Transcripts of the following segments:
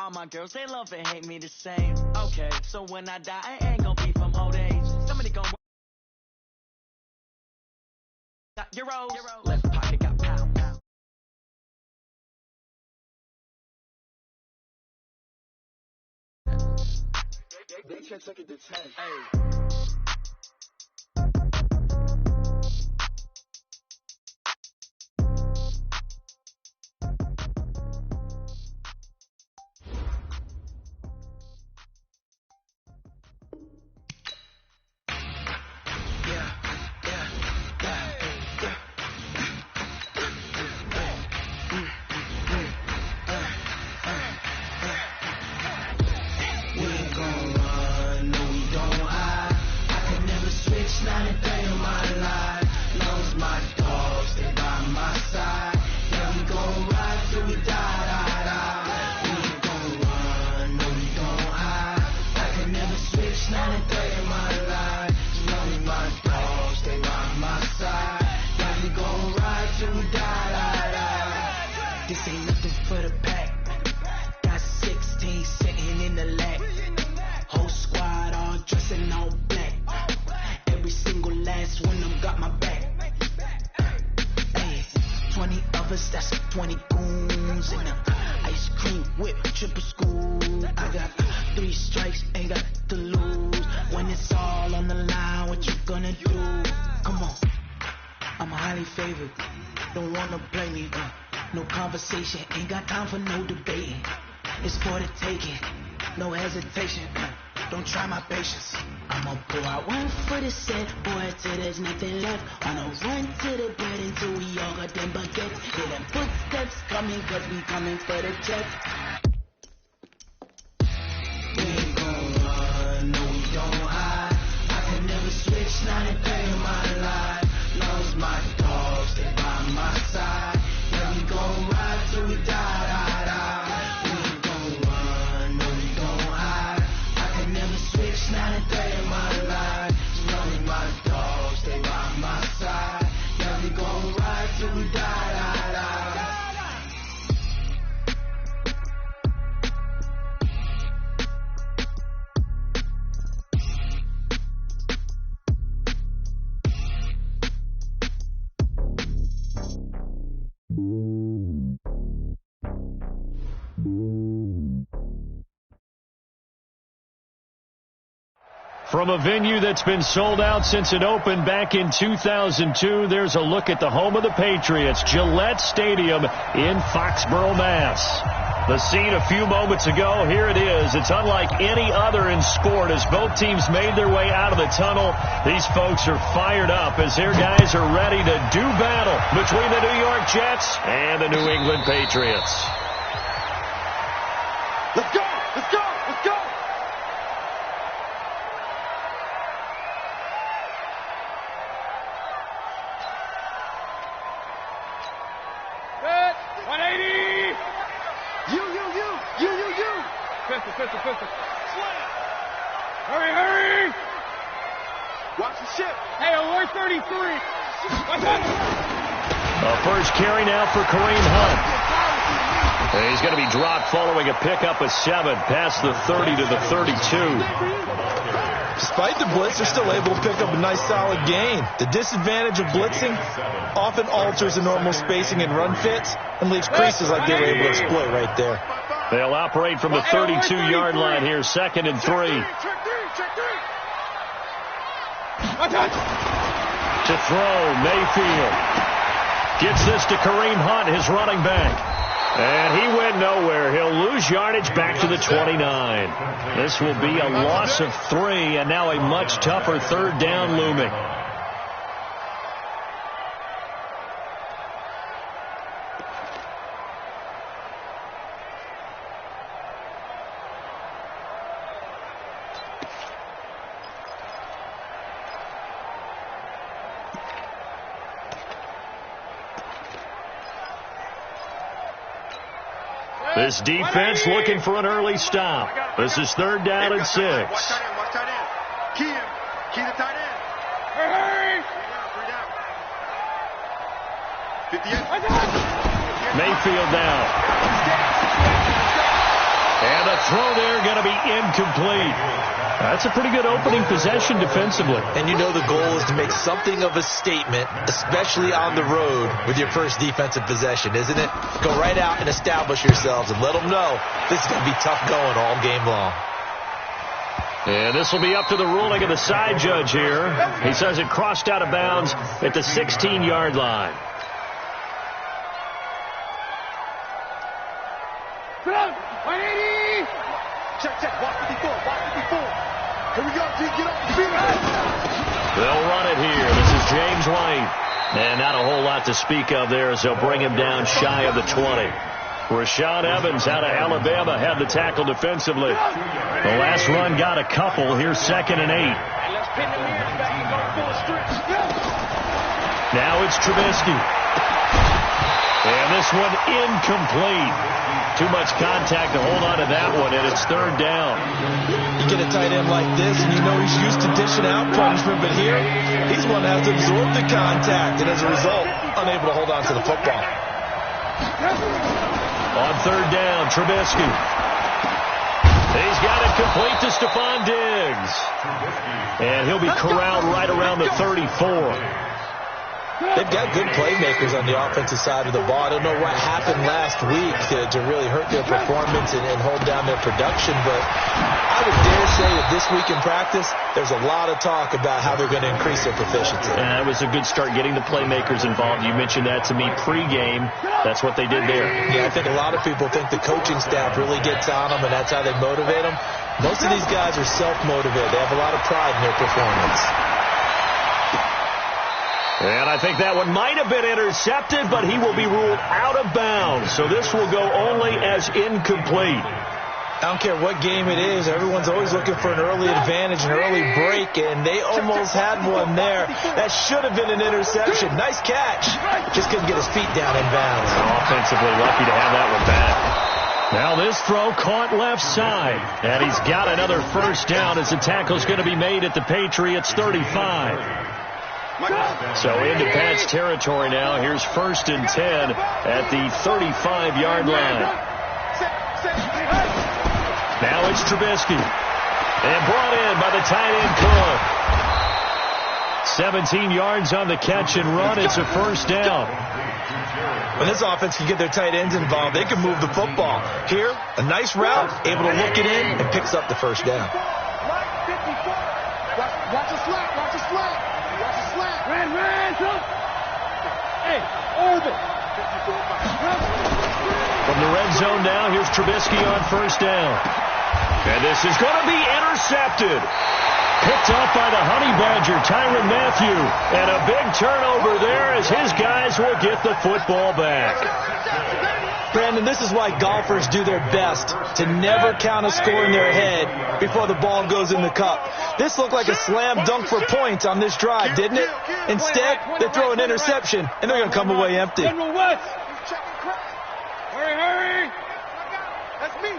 All my girls, they love and hate me the same. Okay, so when I die, I ain't gonna be from old age. Somebody gonna got euros. Left pocket got pound. They can't take it to 10. Hey. This ain't nothing for the pack. Got 16 sitting in the lap. Whole squad all dressing all black. Every single last one of them got my back. Hey, 20 of us, that's 20 goons. And a ice cream whip, triple school. I got 3 strikes, ain't got to lose. When it's all on the line, what you gonna do? Come on, I'm highly favored. Don't wanna play me, no conversation, ain't got time for no debating. It's for the taking, no hesitation. Don't try my patience. I'ma pull out one for the set, boy, till there's nothing left. On a run to the bread until we all got them baguettes. Hear them footsteps coming, cause we coming for the check. We ain't gon' run, no we don't hide. I can never switch, not a day in my life. Long as my dogs stay by my side. Yeah, we gon' ride till we die. We ain't gon' run, no we don't hide. I can never switch, not a day in my life. As long as my dogs stay by my side. Yeah, we gon' ride till we die. From a venue that's been sold out since it opened back in 2002, there's a look at the home of the Patriots, Gillette Stadium in Foxborough, Mass. The scene a few moments ago, here it is. It's unlike any other in sport as both teams made their way out of the tunnel. These folks are fired up as their guys are ready to do battle between the New York Jets and the New England Patriots. Let's go! Let's go! Let's go! Pistol. Hurry! Watch the ship. Hey, alert 33. Watch out. First carry now for Kareem Hunt. And he's going to be dropped following a pickup of 7 past the 30 to the 32. Despite the blitz, they're still able to pick up a nice solid gain. The disadvantage of blitzing often alters the normal spacing and run fits and leaves creases like they were able to exploit right there. They'll operate from the 32-yard line here, 2nd and 3. To throw, Mayfield. Gets this to Kareem Hunt, his running back. And he went nowhere. He'll lose yardage back to the 29. This will be a loss of 3, and now a much tougher 3rd down looming. This defense looking for an early stop. This is 3rd down and 6. Watch tight end. Key the tight end. Hurry! 58. Mayfield down. And throw there going to be incomplete. That's a pretty good opening possession defensively. And you know the goal is to make something of a statement, especially on the road with your first defensive possession, isn't it? Go right out and establish yourselves and let them know this is going to be tough going all game long. And this will be up to the ruling of the side judge here. He says it crossed out of bounds at the 16-yard line. Check. Watch 54. Here we go, G. Get up the field. They'll run it here. This is James White. And not a whole lot to speak of there as they'll bring him down shy of the 20. Rashaan Evans out of Alabama had the tackle defensively. The last run got a couple. Here's 2nd and 8. Now it's Trubisky. And this one incomplete. Too much contact to hold on to that one, and it's 3rd down. You get a tight end like this, and you know he's used to dishing out punishment, but here, he's one that has to absorb the contact, and as a result, unable to hold on to the football. On 3rd down, Trubisky. He's got it complete to Stephon Diggs. And he'll be corralled right around the 34. They've got good playmakers on the offensive side of the ball. I don't know what happened last week to really hurt their performance and hold down their production, but I would dare say that this week in practice, there's a lot of talk about how they're going to increase their proficiency. And it was a good start getting the playmakers involved. You mentioned that to me pregame. That's what they did there. Yeah, I think a lot of people think the coaching staff really gets on them, and that's how they motivate them. Most of these guys are self-motivated. They have a lot of pride in their performance. And I think that one might have been intercepted, but he will be ruled out of bounds. So this will go only as incomplete. I don't care what game it is. Everyone's always looking for an early advantage, an early break, and they almost had one there. That should have been an interception. Nice catch. Just couldn't get his feet down in bounds. Offensively lucky to have that one back. Now this throw caught left side. And he's got another 1st down as the tackle's going to be made at the Patriots 35. So into Pat's territory now. Here's 1st and 10 at the 35-yard line. Now it's Trubisky. And brought in by the tight end Cook. 17 yards on the catch and run. It's a 1st down. When this offense can get their tight ends involved, they can move the football. Here, a nice route, able to look it in, and picks up the 1st down. Watch the slap. Watch the slap. Ran. Hey, orbit. From the red zone now, here's Trubisky on 1st down. And this is going to be intercepted. Picked up by the Honey Badger, Tyrann Mathieu. And a big turnover there as his guys will get the football back. Brandon, this is why golfers do their best to never count a score in their head before the ball goes in the cup. This looked like a slam dunk for points on this drive, didn't it? Instead, they throw an interception, and they're going to come away empty. General West. Hurry. That's me.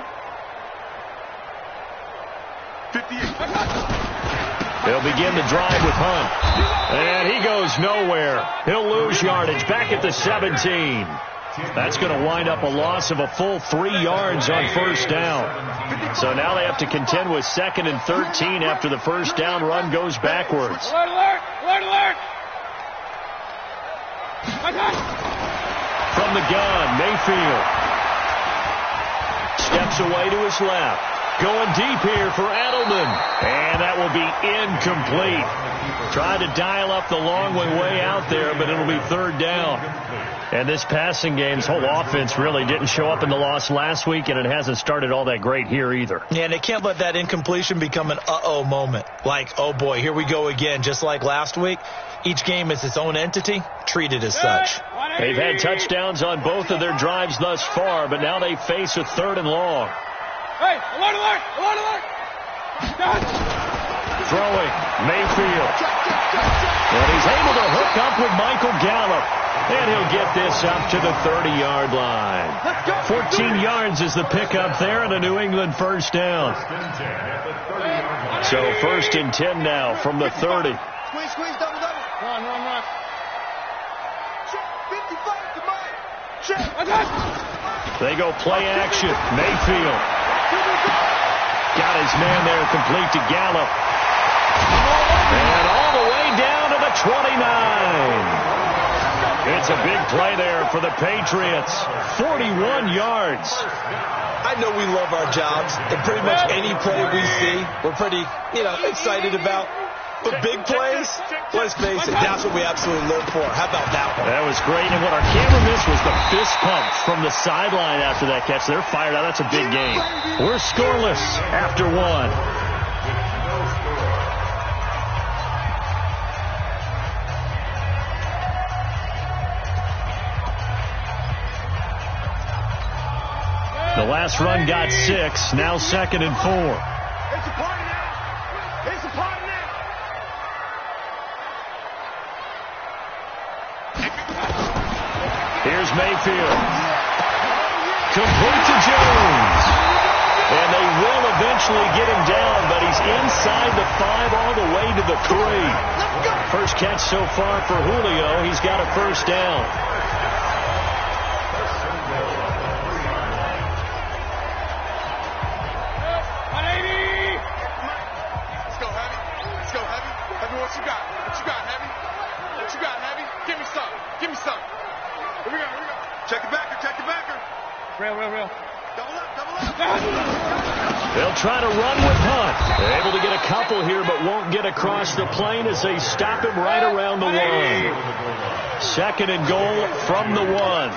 58. They'll begin the drive with Hunt. And he goes nowhere. He'll lose yardage back at the 17. That's going to wind up a loss of a full 3 yards on 1st down. So now they have to contend with 2nd and 13 after the 1st down run goes backwards. Alert! From the gun, Mayfield steps away to his left. Going deep here for Edelman. And that will be incomplete. Tried to dial up the long way out there, but it'll be 3rd down. And this passing game's whole offense really didn't show up in the loss last week, and it hasn't started all that great here either. Yeah, and they can't let that incompletion become an uh-oh moment. Like, oh boy, here we go again, just like last week. Each game is its own entity, treated as such. They've had touchdowns on both of their drives thus far, but now they face a 3rd and long. Hey, alert! Throwing, Mayfield. And he's able to hook up with Michael Gallup. And he'll get this up to the 30-yard line. 14 yards is the pickup there, and a New England 1st down. So 1st and 10 now from the 30. Squeeze, double. Run. Check, 55 to mine. Check. They go play action. Mayfield. Got his man there, complete to Gallup. And all the way down to the 29. It's a big play there for the Patriots. 41 yards. I know we love our jobs, and pretty much any play we see, we're pretty, excited about. But big plays, let's face it, that's what we absolutely live for. How about that one? That was great, and what our camera missed was the fist pump from the sideline after that catch. They're fired out. That's a big game. We're scoreless after one. The last run got 6, now 2nd and 4. It's a party now. It's a party now. Here's Mayfield. Complete to Jones. And they will eventually get him down, but he's inside the 5 all the way to the 3. First catch so far for Julio. He's got a first down. What you got? What you got, Heavy? What you got, Heavy? Give me some. Give me some. Here we go. Here we go. Check the backer. Check the backer. Real. Double up. Double up. They'll try to run with Hunt. They're able to get a couple here, but won't get across the plane as they stop him right around the 1. 2nd and goal from the 1.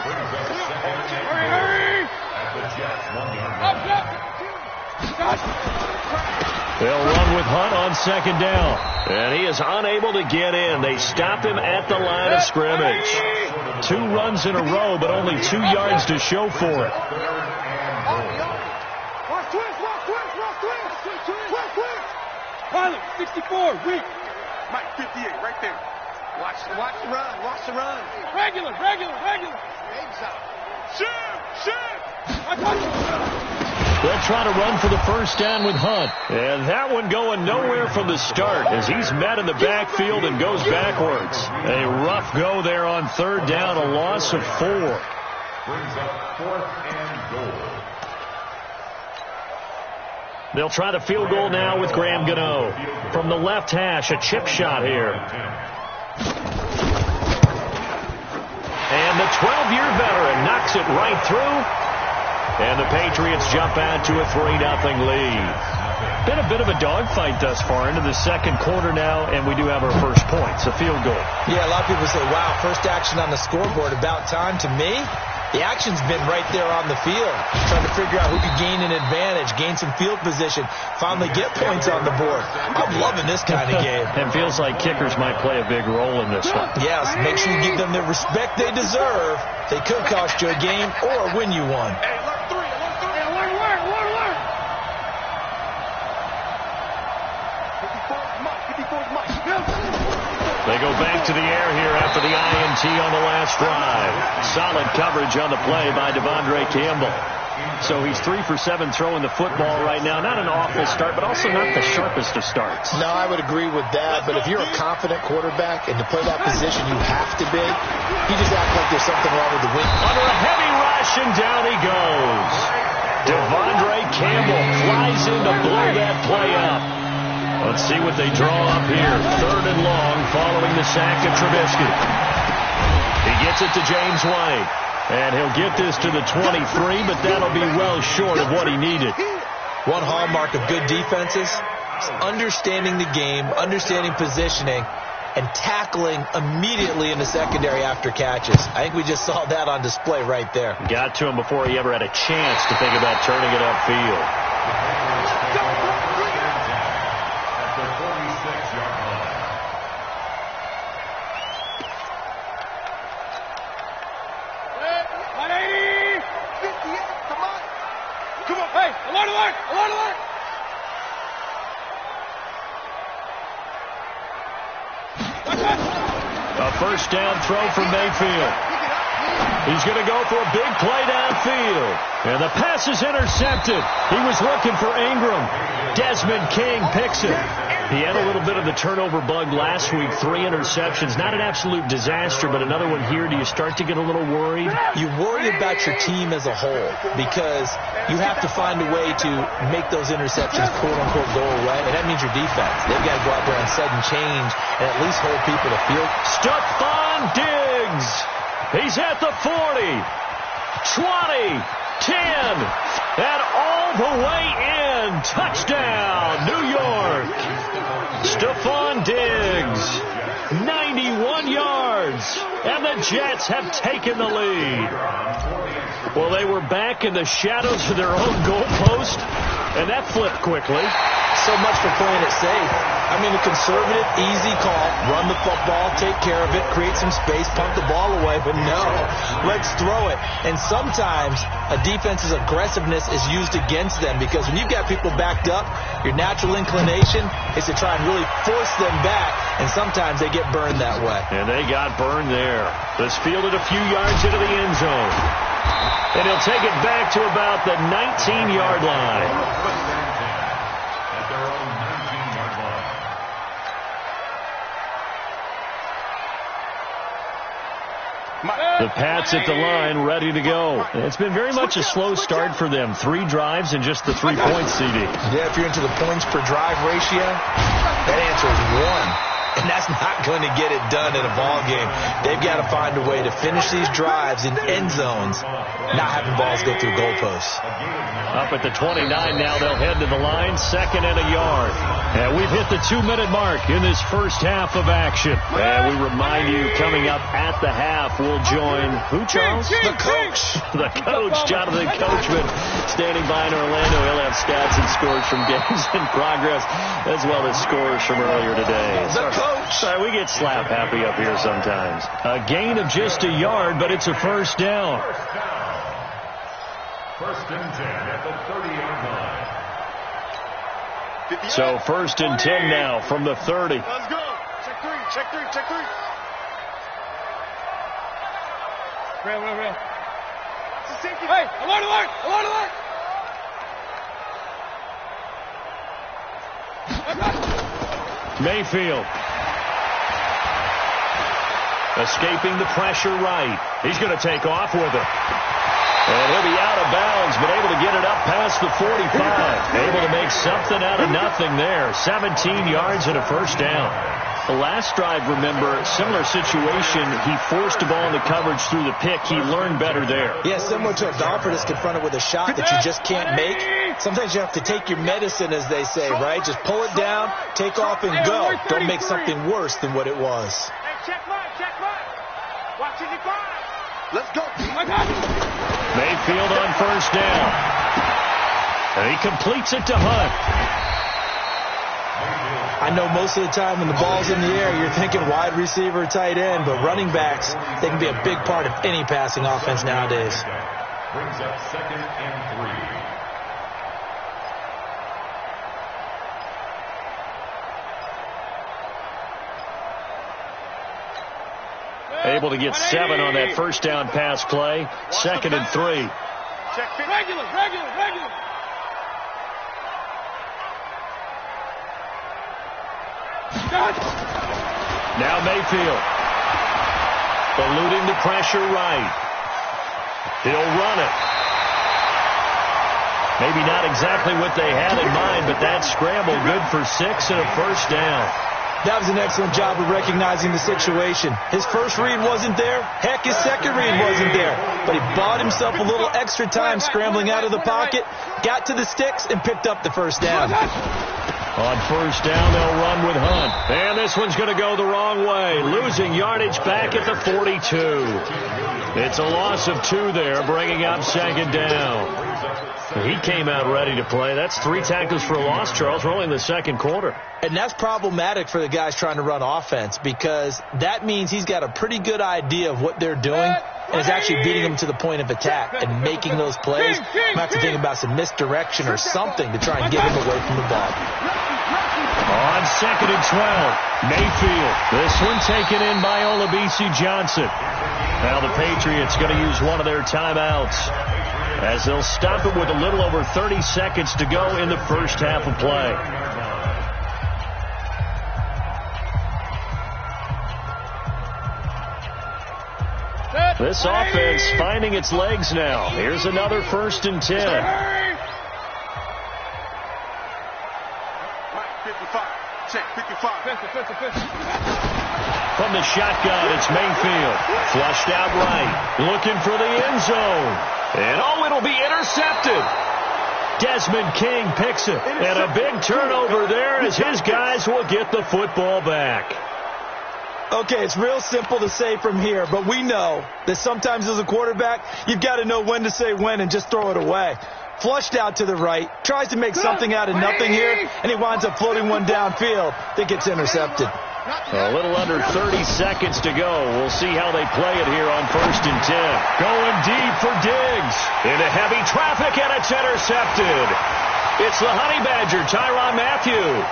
Hurry. Up. They'll run with Hunt on 2nd down. And he is unable to get in. They stop him at the line of scrimmage. 2 runs in a row, but only 2 yards to show for it. Pilot, 64, weak. Mike, 58, right there. Watch the run. Watch the run. Regular. They'll try to run for the first down with Hunt. And that one going nowhere from the start as he's met in the backfield and goes backwards. A rough go there on 3rd down, a loss of 4. Brings up 4th and goal. They'll try the field goal now with Graham Gano. From the left hash, a chip shot here. And the 12-year veteran knocks it right through. And the Patriots jump out to a 3-0 lead. Been a bit of a dogfight thus far into the 2nd quarter now, and we do have our first points, a field goal. Yeah, a lot of people say, wow, first action on the scoreboard, about time. To me, the action's been right there on the field, trying to figure out who could gain an advantage, gain some field position, finally get points on the board. I'm loving this kind of game. And feels like kickers might play a big role in this one. Yes, make sure you give them the respect they deserve. They could cost you a game or win you one. They go back to the air here after the INT on the last drive. Solid coverage on the play by Devondre Campbell. So he's 3 for 7 throwing the football right now. Not an awful start, but also not the sharpest of starts. No, I would agree with that. But if you're a confident quarterback and to play that position you have to be, you just act like there's something wrong with the wing. Under a heavy rush, and down he goes. Devondre Campbell flies in to blow that play up. Let's see what they draw up here. 3rd and long following the sack of Trubisky. He gets it to James White. And he'll get this to the 23, but that'll be well short of what he needed. One hallmark of good defenses is understanding the game, understanding positioning, and tackling immediately in the secondary after catches. I think we just saw that on display right there. Got to him before he ever had a chance to think about turning it upfield. A first down throw from Mayfield. He's going to go for a big play downfield. And the pass is intercepted. He was looking for Ingram. Desmond King picks it. He had a little bit of the turnover bug last week, 3 interceptions. Not an absolute disaster, but another one here. Do you start to get a little worried? You worry about your team as a whole because you have to find a way to make those interceptions, quote-unquote, go away, and that means your defense. They've got to go out there and sudden change and at least hold people to field. Stephon Diggs. He's at the 40, 20, 10, and all the way in. Touchdown, New York. Stephon Diggs, 91 yards, and the Jets have taken the lead. Well, they were back in the shadows of their own goalpost, and that flipped quickly. So much for playing it safe. I mean, a conservative, easy call. Run the football, take care of it, create some space, punt the ball away. But no, let's throw it. And sometimes a defense's aggressiveness is used against them because when you've got people backed up, your natural inclination is to try and really force them back. And sometimes they get burned that way. And they got burned there. This fielded a few yards into the end zone. And he'll take it back to about the 19-yard line. The Pats at the line, ready to go. It's been very much a slow start for them. 3 drives and just the 3 points, CD. Yeah, if you're into the points per drive ratio, that answer is 1. And that's not going to get it done in a ball game. They've got to find a way to finish these drives in end zones, not having balls go through goalposts. Up at the 29 now, they'll head to the line, 2nd and a yard. And we've hit the 2-minute mark in this first half of action. And we remind you, coming up at the half, we'll join who, Charles? The coach. The coach, Jonathan Coachman, standing by in Orlando. He'll have stats and scores from games in progress, as well as scores from earlier today. The coach. Sorry, we get slap happy up here sometimes. A gain of just a yard, but it's a first down. First and 10 at the 30-yard line. So 1st and 10 now from the 30. Let's go. Check 3, check 3, check 3. Real. Hey, alert! Mayfield. Escaping the pressure right. He's going to take off with it. And he'll be out of bounds, but able to get it up past the 45. Able to make something out of nothing there. 17 yards and a first down. The last drive, remember, similar situation. He forced the ball in the coverage through the pick. He learned better there. Yeah, similar to a golfer that's confronted with a shot that you just can't make. Sometimes you have to take your medicine, as they say, right? Just pull it down, take off, and go. Don't make something worse than what it was. check mine. Watch it, let's go. Mayfield on first down. And he completes it to Hunt. I know most of the time when the ball's in the air, you're thinking wide receiver, tight end, but running backs, they can be a big part of any passing offense nowadays. Brings up 2nd and 3. Able to get 7 on that first down pass play. 2nd and 3. Check regular. Now Mayfield. Eluding the pressure right. He'll run it. Maybe not exactly what they had in mind, but that scramble good for 6 and a first down. That was an excellent job of recognizing the situation. His first read wasn't there. Heck, his second read wasn't there. But he bought himself a little extra time scrambling out of the pocket, got to the sticks, and picked up the first down. On first down, they'll run with Hunt. And this one's going to go the wrong way. Losing yardage back at the 42. It's a loss of 2 there, bringing up 2nd down. He came out ready to play. That's 3 tackles for a loss, Charles. We're only in the second quarter. And that's problematic for the guys trying to run offense because that means he's got a pretty good idea of what they're doing. and is actually beating them to the point of attack and making those plays, I'm have to think about some misdirection or something to try and get him away from the ball. On 2nd and 12, Mayfield. This one taken in by Olabisi Johnson. Now the Patriots going to use one of their timeouts as they'll stop it with a little over 30 seconds to go in the first half of play. This offense finding its legs now. Here's another 1st and 10. 55. Check, 55. From the shotgun, it's Mayfield. Flushed out right. Looking for the end zone. And it'll be intercepted. Desmond King picks it. And a big turnover there as his guys will get the football back. Okay, it's real simple to say from here, but we know that sometimes as a quarterback, you've got to know when to say when and just throw it away. Flushed out to the right, tries to make something out of nothing here, and he winds up floating one downfield that gets intercepted. A little under 30 seconds to go. We'll see how they play it here on 1st and 10. Going deep for Diggs. Into heavy traffic, and it's intercepted. It's the Honey Badger, Tyrann Mathieu.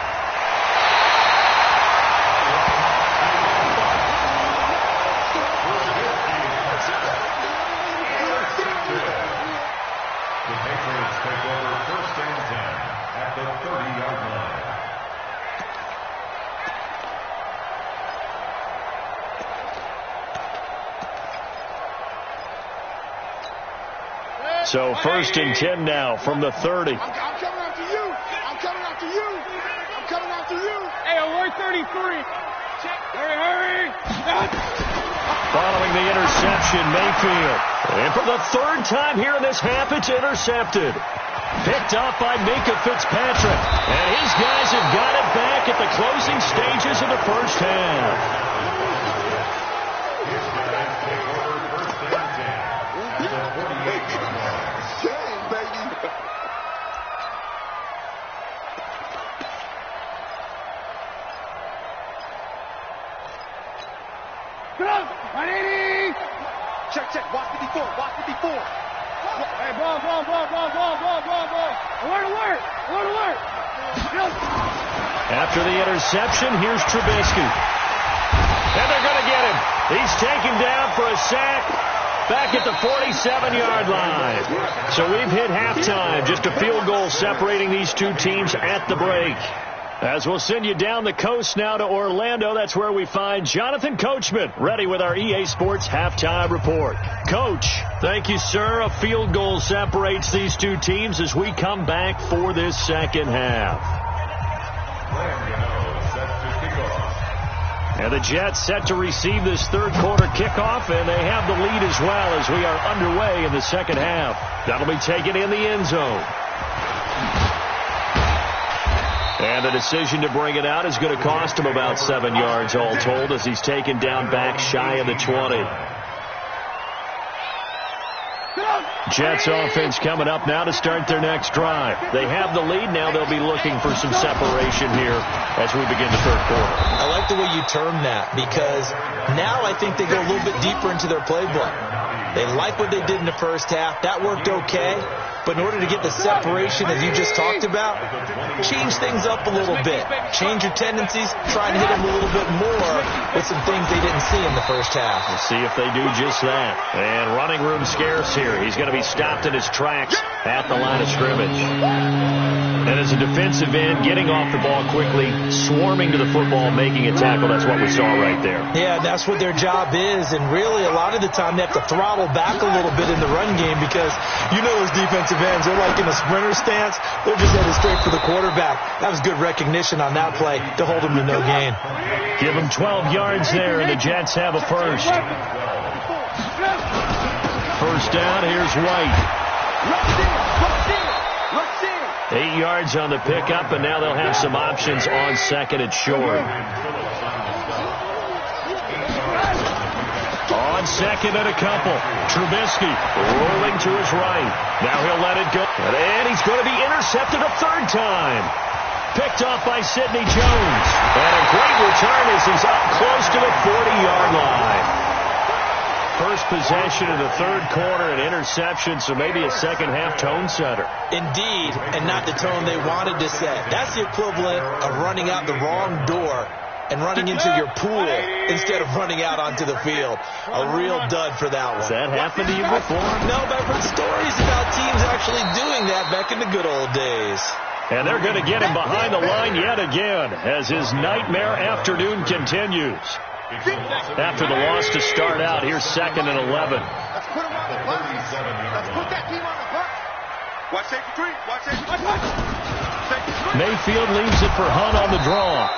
So 1st and 10 now from the 30. I'm coming after you. I'm coming after you. I'm coming after you. Hey, alert 33. Hurry. Following the interception, Mayfield. And for the 3rd time here in this half, it's intercepted. Picked up by Minkah Fitzpatrick. And his guys have got it back at the closing stages of the first half. Check. Watch 54. Hey, ball. Alert. After the interception, here's Trubisky. And they're going to get him. He's taken down for a sack back at the 47-yard line. So we've hit halftime. Just a field goal separating these two teams at the break. As we'll send you down the coast now to Orlando, that's where we find Jonathan Coachman, ready with our EA Sports Halftime Report. Coach, thank you, sir. A field goal separates these two teams as we come back for this second half. And the Jets set to receive this 3rd quarter kickoff, and they have the lead as well as we are underway in the second half. That'll be taken in the end zone. And the decision to bring it out is going to cost him about 7 yards all told as he's taken down back shy of the 20. Jets offense coming up now to start their next drive. They have the lead. Now they'll be looking for some separation here as we begin the 3rd quarter. I like the way you term that because now I think they go a little bit deeper into their playbook. They like what they did in the first half. That worked okay. But in order to get the separation, as you just talked about, change things up a little bit. Change your tendencies. Try and hit them a little bit more with some things they didn't see in the first half. We'll see if they do just that. And running room scarce here. He's going to be stopped in his tracks at the line of scrimmage. And as a defensive end, getting off the ball quickly, swarming to the football, making a tackle. That's what we saw right there. Yeah, that's what their job is. And really, a lot of the time, they have to throttle back a little bit in the run game because you know those defensive ends, they're like in a sprinter stance. They're just headed straight for the quarterback. That was good recognition on that play to hold them to no gain. Give them 12 yards there, and the Jets have a first. First down, here's White. 8 yards on the pickup, and now they'll have some options on 2nd and short. On 2nd and a couple. Trubisky rolling to his right. Now he'll let it go. And he's going to be intercepted a 3rd time. Picked off by Sidney Jones. And a great return as he's up close to the 40-yard line. first possession of the third quarter, an interception, so maybe a second-half tone setter. Indeed, and not the tone they wanted to set. That's the equivalent of running out the wrong door and running into your pool instead of running out onto the field. A real dud for that one. Has that happened to you before? No, but I've heard stories about teams actually doing that back in the good old days. And they're going to get him behind the line yet again as his nightmare afternoon continues. After the loss to start out, here's 2nd and 11. Let's put him on the hook. Let's put that team on the hook. Watch safety 3. Watch safety 3. Mayfield leaves it for Hunt on the draw.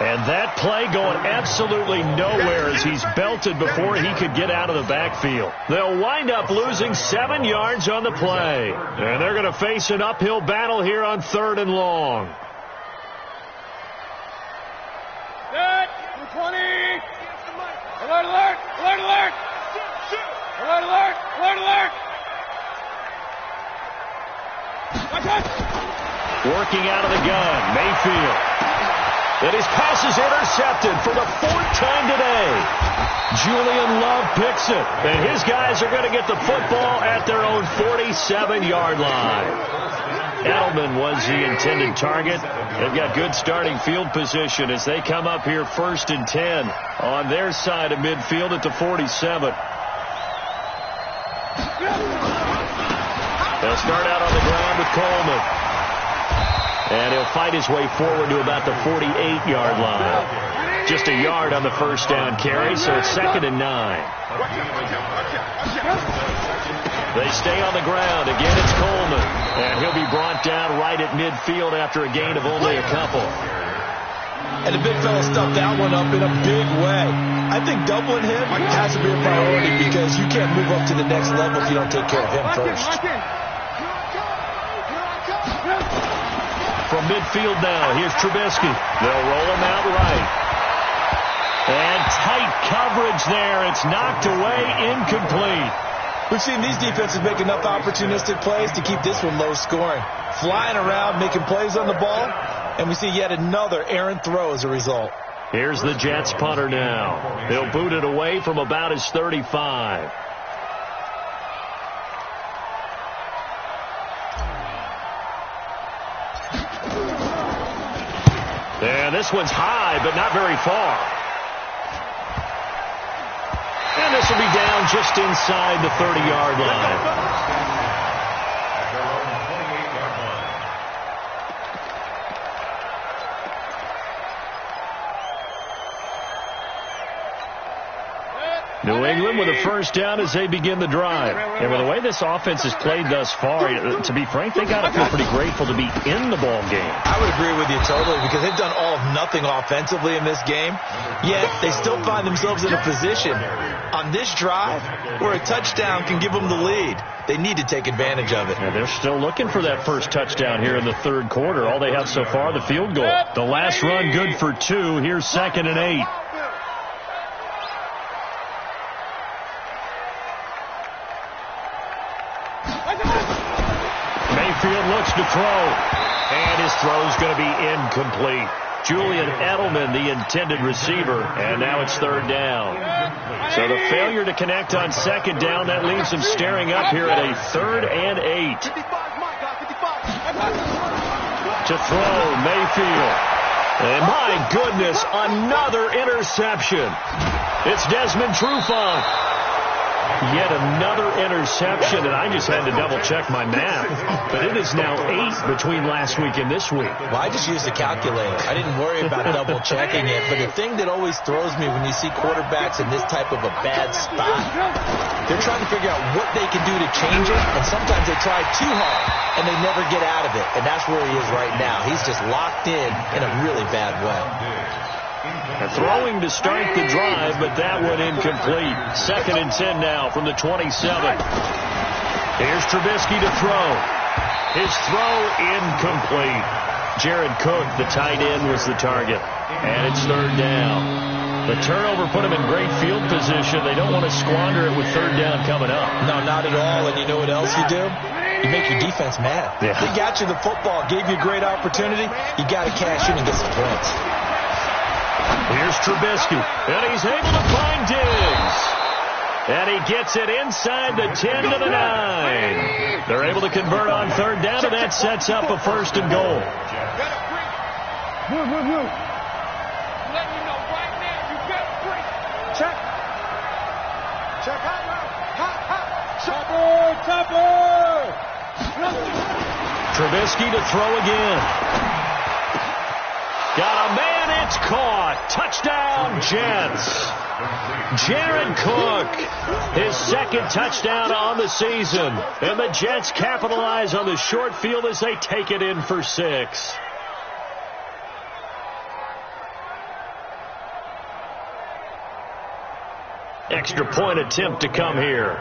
And that play going absolutely nowhere as he's belted before he could get out of the backfield. They'll wind up losing 7 yards on the play. And they're going to face an uphill battle here on 3rd and long. Set. 20. Alert, alert, alert, alert. Alert, alert, alert, alert. Watch out. Working out of the gun, Mayfield. And his pass is intercepted for the 4th time today. Julian Love picks it. And his guys are going to get the football at their own 47-yard line. Edelman was the intended target. They've got good starting field position as they come up here 1st and 10 on their side of midfield at the 47. They'll start out on the ground with Coleman. And he'll fight his way forward to about the 48-yard line. Just a yard on the first down carry, so it's 2nd and 9. They stay on the ground. Again, it's Coleman. And he'll be brought down right at midfield after a gain of only a couple. And the big fella stuffed that one up in a big way. I think doubling him has to be a priority because you can't move up to the next level if you don't take care of him first. From midfield now, here's Trubisky. They'll roll him out right. And tight coverage there. It's knocked away, incomplete. We've seen these defenses make enough opportunistic plays to keep this one low scoring. Flying around, making plays on the ball, and we see yet another errant throw as a result. Here's the Jets punter now. They'll boot it away from about his 35. And this one's high, but not very far. And this will be down just inside the 30-yard line. New England with a first down as they begin the drive. And with the way this offense has played thus far, to be frank, they got to feel pretty grateful to be in the ball game. I would agree with you totally because they've done all of nothing offensively in this game, yet they still find themselves in a position on this drive where a touchdown can give them the lead. They need to take advantage of it. And they're still looking for that first touchdown here in the third quarter. All they have so far, the field goal. The last run good for 2. Here's 2nd and 8. Mayfield looks to throw, and his throw's going to be incomplete. Julian Edelman, the intended receiver, and now it's 3rd down. So the failure to connect on 2nd down, that leaves them staring up here at a 3rd and 8. To throw, Mayfield. And my goodness, another interception. It's Desmond Trufant. Yet another interception, and I just had to double-check my math. But it is now 8 between last week and this week. Well, I just used a calculator. I didn't worry about double-checking it. But the thing that always throws me when you see quarterbacks in this type of a bad spot, they're trying to figure out what they can do to change it, and sometimes they try too hard, and they never get out of it. And that's where he is right now. He's just locked in a really bad way. Throwing to start the drive, but that one incomplete. 2nd and 10 now from the 27. Here's Trubisky to throw. His throw incomplete. Jared Cook, the tight end, was the target. And it's 3rd down. The turnover put him in great field position. They don't want to squander it with 3rd down coming up. No, not at all. And you know what else you do? You make your defense mad. Yeah. They got you the football, gave you a great opportunity. You got to cash in and get some points. Here's Trubisky, and he's able to find Diggs. And he gets it inside the 10 to the 9. They're able to convert on third down, and that sets up a 1st and goal. Move. Let me know right now. You better break. Check. Chopper. Trubisky to throw again. Got a man, it's caught. Touchdown, Jets. Jared Cook, his 2nd touchdown on the season. And the Jets capitalize on the short field as they take it in for 6. Extra point attempt to come here.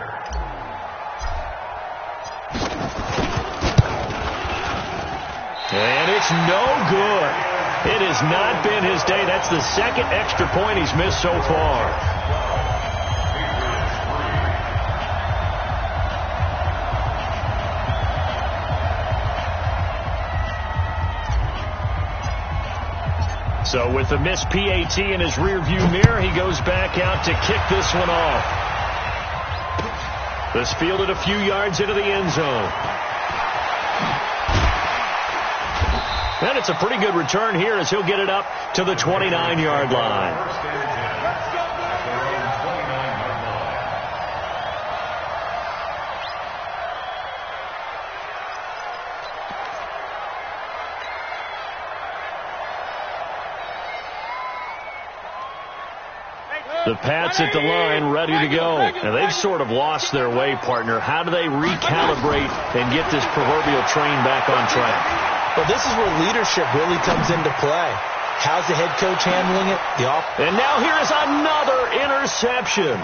And it's no good. It has not been his day. That's the 2nd extra point he's missed so far. So with the missed PAT in his rearview mirror, he goes back out to kick this one off. This fielded a few yards into the end zone. And it's a pretty good return here as he'll get it up to the 29-yard line. The Pats at the line ready to go. And they've sort of lost their way, partner. How do they recalibrate and get this proverbial train back on track? Well, this is where leadership really comes into play. How's the head coach handling it? And now here's another interception.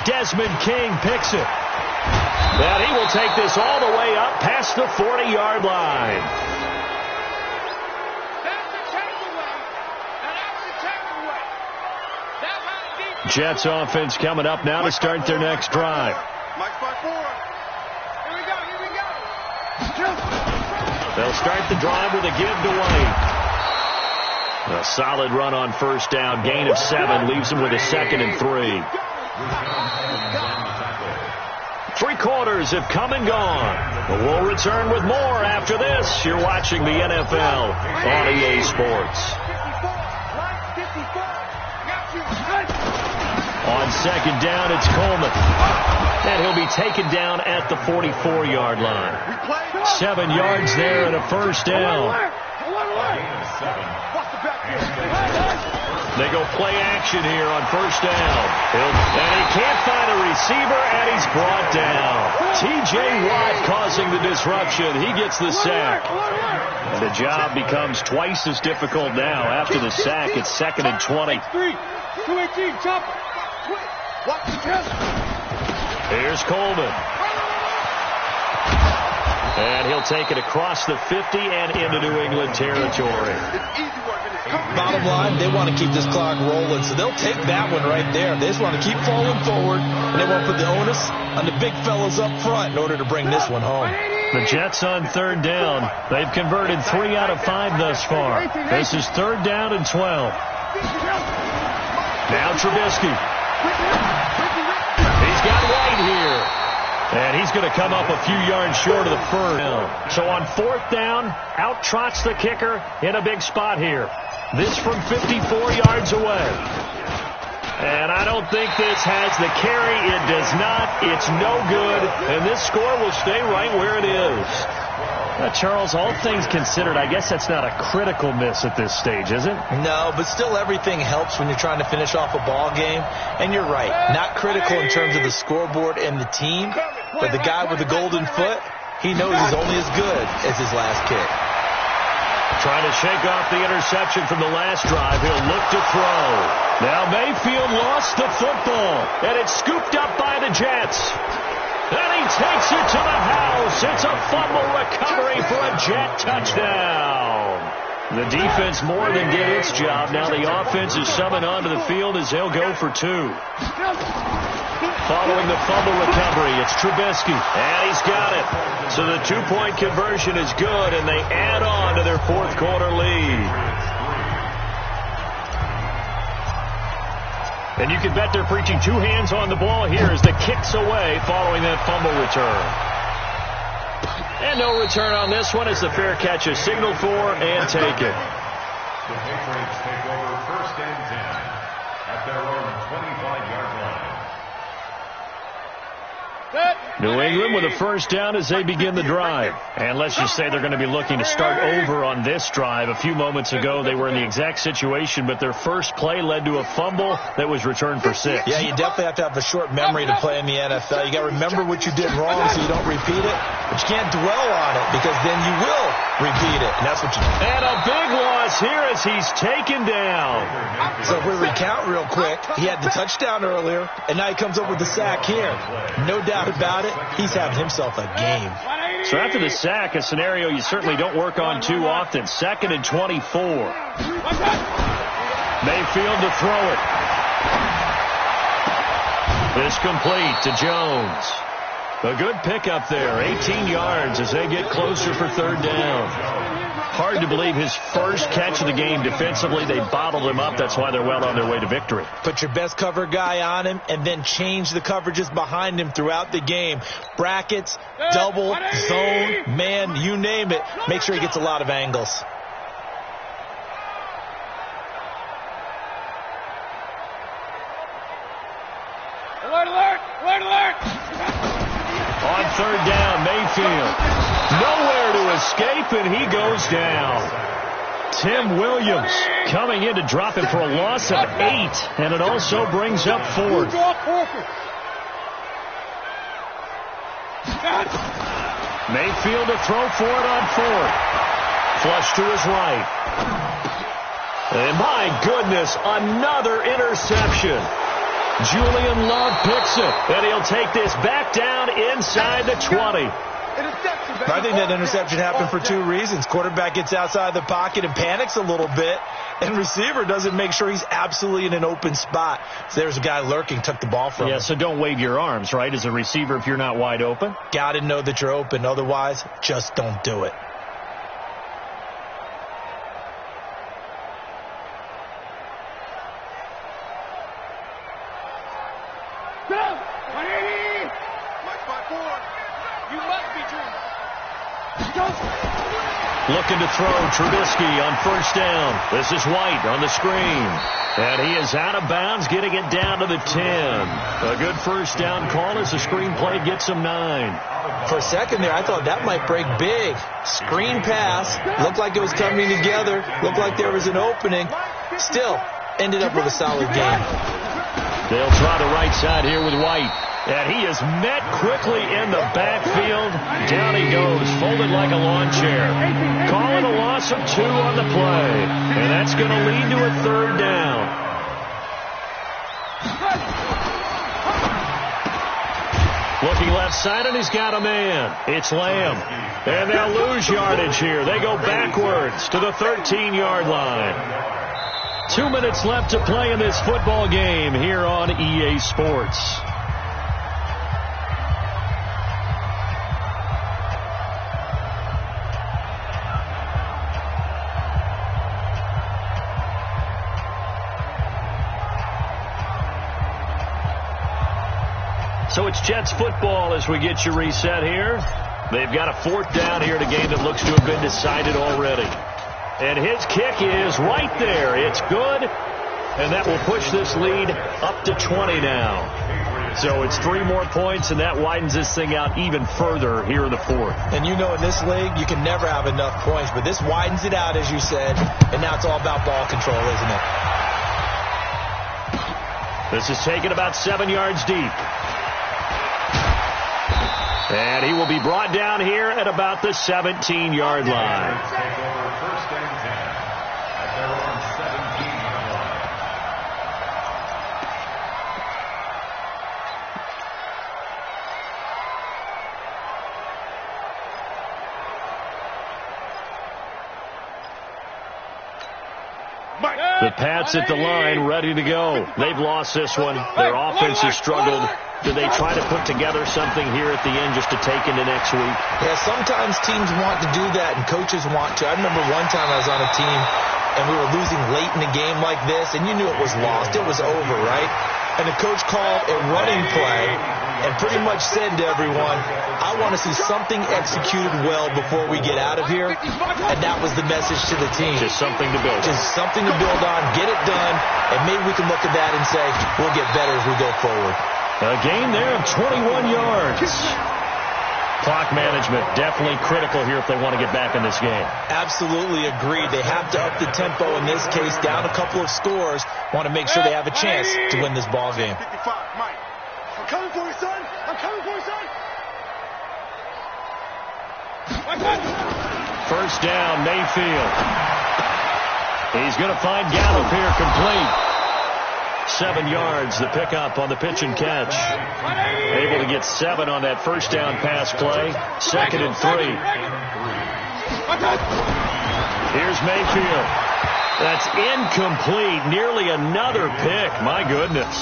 Desmond King picks it. And he will take this all the way up past the 40-yard line. Jets offense coming up now to start their next drive. They'll start the drive with a give to White. A solid run on first down. Gain of 7 leaves them with a 2nd and 3. 3 quarters have come and gone. But we'll return with more after this. You're watching the NFL on EA Sports. On second down, it's Coleman. And he'll be taken down at the 44-yard line. 7 yards there and a first down. They go play action here on first down. And he can't find a receiver, and he's brought down. T.J. Watt causing the disruption. He gets the sack. And the job becomes twice as difficult now. After the sack, it's 2nd and 20. 218, chopper. Here's Coleman. And he'll take it across the 50 and into New England territory. Bottom line, they want to keep this clock rolling, so they'll take that one right there. They just want to keep falling forward, and they want to put the onus on the big fellas up front in order to bring this one home. The Jets on third down. They've converted 3 out of 5 thus far. This is 3rd down and 12. Now Trubisky. He's got White here. And he's going to come up a few yards short of the first. So on 4th down, out trots the kicker in a big spot here. This from 54 yards away. And I don't think this has the carry. It does not. It's no good. And this score will stay right where it is. Charles, all things considered, I guess that's not a critical miss at this stage, is it? No, but still everything helps when you're trying to finish off a ball game. And you're right, not critical in terms of the scoreboard and the team, but the guy with the golden foot, he knows he's only as good as his last kick. Trying to shake off the interception from the last drive. He'll look to throw. Now Mayfield lost the football, and it's scooped up by the Jets. And he takes it to the house. It's a fumble recovery for a Jet touchdown. The defense more than did its job. Now the offense is summoned onto the field as they'll go for 2. Following the fumble recovery, it's Trubisky. And he's got it. So the 2-point conversion is good, and they add on to their 4th quarter lead. And you can bet they're preaching two hands on the ball here as the kick's away following that fumble return. And no return on this one as the fair catch is signaled for and taken. The Patriots take over 1st and 10 at their own 25-yard line. New England with a first down as they begin the drive. And let's just say they're going to be looking to start over on this drive. A few moments ago, they were in the exact situation, but their first play led to a fumble that was returned for 6. Yeah, you definitely have to have a short memory to play in the NFL. You got to remember what you did wrong so you don't repeat it, but you can't dwell on it because then you will repeat it, and that's what you do. And a big loss here as he's taken down. So if we recount real quick, he had the touchdown earlier, and now he comes up with the sack here. No doubt about it, he's having himself a game. So after the sack, a scenario you certainly don't work on too often. 2nd and 24. Mayfield to throw it. This complete to Jones. A good pickup there, 18 yards as they get closer for 3rd down. Hard to believe his first catch of the game defensively. They bottled him up. That's why they're well on their way to victory. Put your best cover guy on him and then change the coverages behind him throughout the game. Brackets, double, zone, man, you name it. Make sure he gets a lot of angles. Alert, alert, alert, alert. On 3rd down, Mayfield. Nowhere to escape, and he goes down. Tim Williams coming in to drop him for a loss of 8, and it also brings up 4th. Mayfield to throw for it on 4th. Flush to his right. And my goodness, another interception. Julian Love picks it, and he'll take this back down inside the 20. I think that interception happened for 2 reasons. Quarterback gets outside the pocket and panics a little bit, and receiver doesn't make sure he's absolutely in an open spot. So there's a guy lurking, took the ball from him. Yeah, so don't wave your arms, right, as a receiver if you're not wide open. Got to know that you're open. Otherwise, just don't do it. Looking to throw, Trubisky on 1st down. This is White on the screen. And he is out of bounds, getting it down to the 10. A good 1st down call as the screen play gets him 9. For a second there, I thought that might break big. Screen pass. Looked like it was coming together. Looked like there was an opening. Still, ended up with a solid game. They'll try the right side here with White. And he is met quickly in the backfield. Down he goes, folded like a lawn chair. Call it a loss of 2 on the play. And that's going to lead to a 3rd down. Looking left side, and he's got a man. It's Lamb. And they'll lose yardage here. They go backwards to the 13-yard line. 2 minutes left to play in this football game here on EA Sports. So it's Jets football as we get you reset here. They've got a 4th down here in a game that looks to have been decided already. And his kick is right there. It's good. And that will push this lead up to 20 now. So it's 3 more points, and that widens this thing out even further here in the 4th. And you know in this league, you can never have enough points. But this widens it out, as you said. And now it's all about ball control, isn't it? This is taken about 7 yards deep. And he will be brought down here at about the 17-yard line. Take over 1st and 10 at their own 17-yard line. The Pats at the line, ready to go. They've lost this one. Their offense has struggled. Do they try to put together something here at the end just to take into next week? Yeah, sometimes teams want to do that and coaches want to. I remember one time I was on a team and we were losing late in a game like this, and you knew it was lost. It was over, right? And the coach called a running play and pretty much said to everyone, I want to see something executed well before we get out of here. And that was the message to the team. Just something to build on. Just something to build on, get it done, and maybe we can look at that and say, we'll get better as we go forward. A gain there of 21 yards. Clock management definitely critical here if they want to get back in this game. Absolutely agreed. They have to up the tempo in this case, down a couple of scores. Want to make sure they have a chance to win this ball game. 55, Mike. I'm coming for you, son. I'm coming for you, son. First down, Mayfield. He's going to find Gallup here complete. 7 yards, the pickup on the pitch and catch. Able to get 7 on that first down pass play. 2nd and 3. Here's Mayfield. That's incomplete. Nearly another pick. My goodness.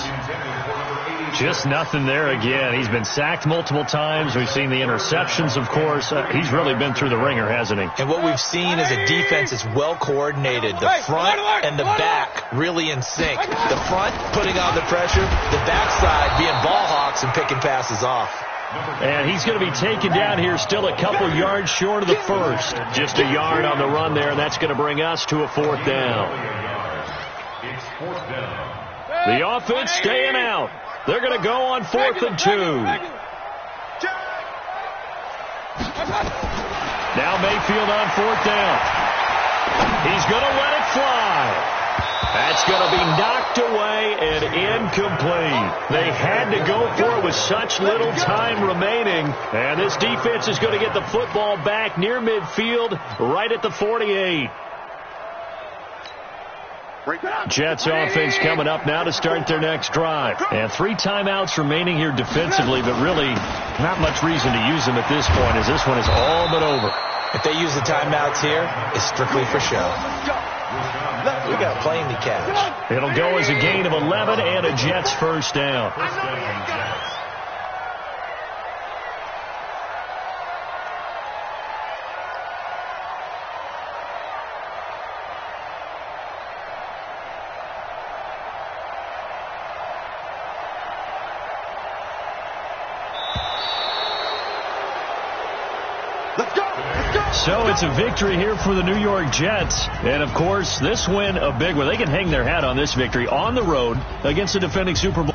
Just nothing there again. He's been sacked multiple times. We've seen the interceptions, of course. He's really been through the ringer, hasn't he? And what we've seen is a defense that's well coordinated. The front and the back really in sync. The front putting on the pressure, the backside being ball hawks and picking passes off. And he's going to be taken down here still a couple yards short of the first. Just a yard on the run there, and that's going to bring us to a 4th down. The offense staying out. They're going to go on 4th and 2. Now Mayfield on 4th down. He's going to let it fly. That's going to be knocked away and incomplete. They had to go for it with such little time remaining. And this defense is going to get the football back near midfield, right at the 48. Jets offense coming up now to start their next drive. And 3 timeouts remaining here defensively, but really not much reason to use them at this point, as this one is all but over. If they use the timeouts here, it's strictly for show. We got plenty to catch. It'll go as a gain of 11 and a Jets first down. So it's a victory here for the New York Jets. And, of course, this win a big one. They can hang their hat on this victory on the road against the defending Super Bowl.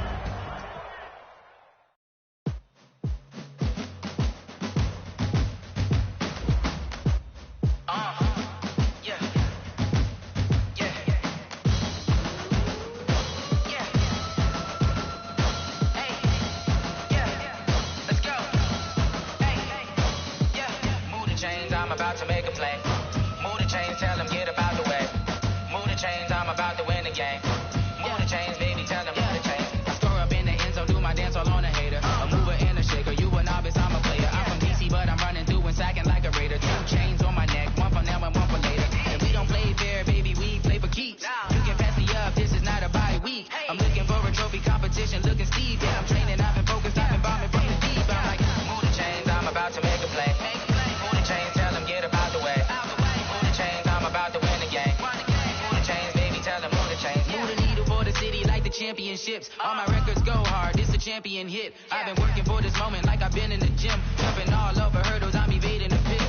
All my records go hard, this a champion hit. I've been working for this moment like I've been in the gym. Jumping all over hurdles, I'm evading the pit.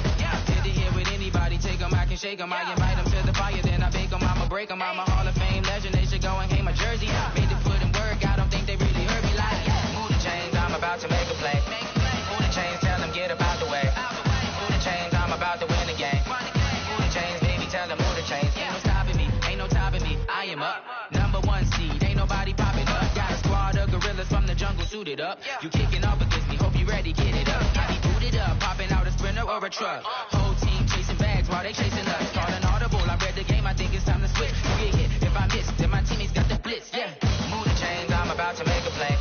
Did it here with anybody, take them, I can shake them. I invite them to the fire, then I bake them, I'ma break them. I'm a Hall of Fame legend, they should go and hang my jersey. Made to put in work, I don't think they really heard me like. Move the chains, I'm about to make a play. Move the chains, tell them get about the way. Move the chains, I'm about to win the game. Move the chains, baby, tell them move the chains. Ain't no stopping me, ain't no topping me, I am up. #1 seed, ain't nobody popping up. Got a squad of gorillas from the jungle suited up. You kicking up against me, hope you ready, get it up. I be booted up, popping out a Sprinter or a truck. Whole team chasing bags while they chasing us. Calling audible, I read the game, I think it's time to switch. You get hit, if I miss, then my teammates got the blitz, yeah. Move the chains, I'm about to make a play.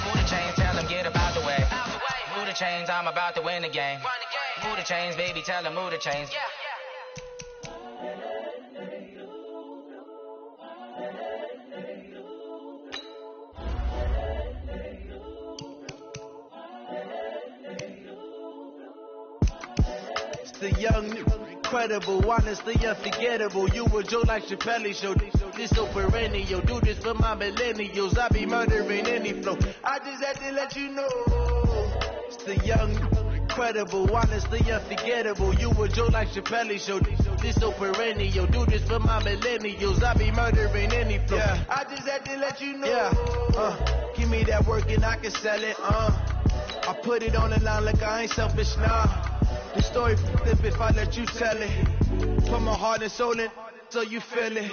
Move the chains, tell them get about the way. Move the chains, I'm about to win the game. Move the chains, baby, tell them move the chains. The young incredible, honestly unforgettable. You a joke like Chappelle Show. This so perennial. Do this for my millennials. I be murdering any flow. I just had to let you know. It's the young, incredible, honestly unforgettable. You a joke like Chappelle Show. This so perennial. Do this for my millennials. I be murdering any flow. Yeah. I just had to let you know. Yeah. Give me that work and I can sell it. I put it on the line like I ain't selfish, nah. The story flip if I let you tell it. Put my heart and soul in so you feel it.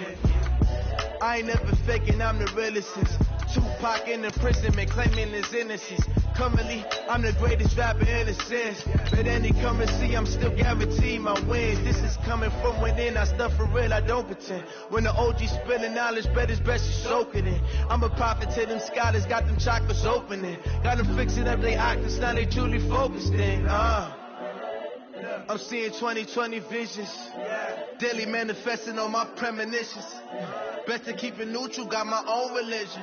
I ain't never faking, I'm the realest since Tupac in imprisonment, claiming his innocence. Currently, I'm the greatest rapper in a sense. But any come and see, I'm still guaranteed my wins. This is coming from within, I stuff for real, I don't pretend. When the OG spilling knowledge, bet it's best you soak it in. I'm a prophet to them scholars, got them chakras opening. Got them fixing up their octaves, now they truly focused in. I'm seeing 2020 visions. Daily manifesting on my premonitions. Best to keep it neutral, got my own religion.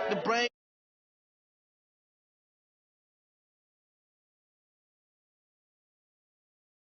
The brain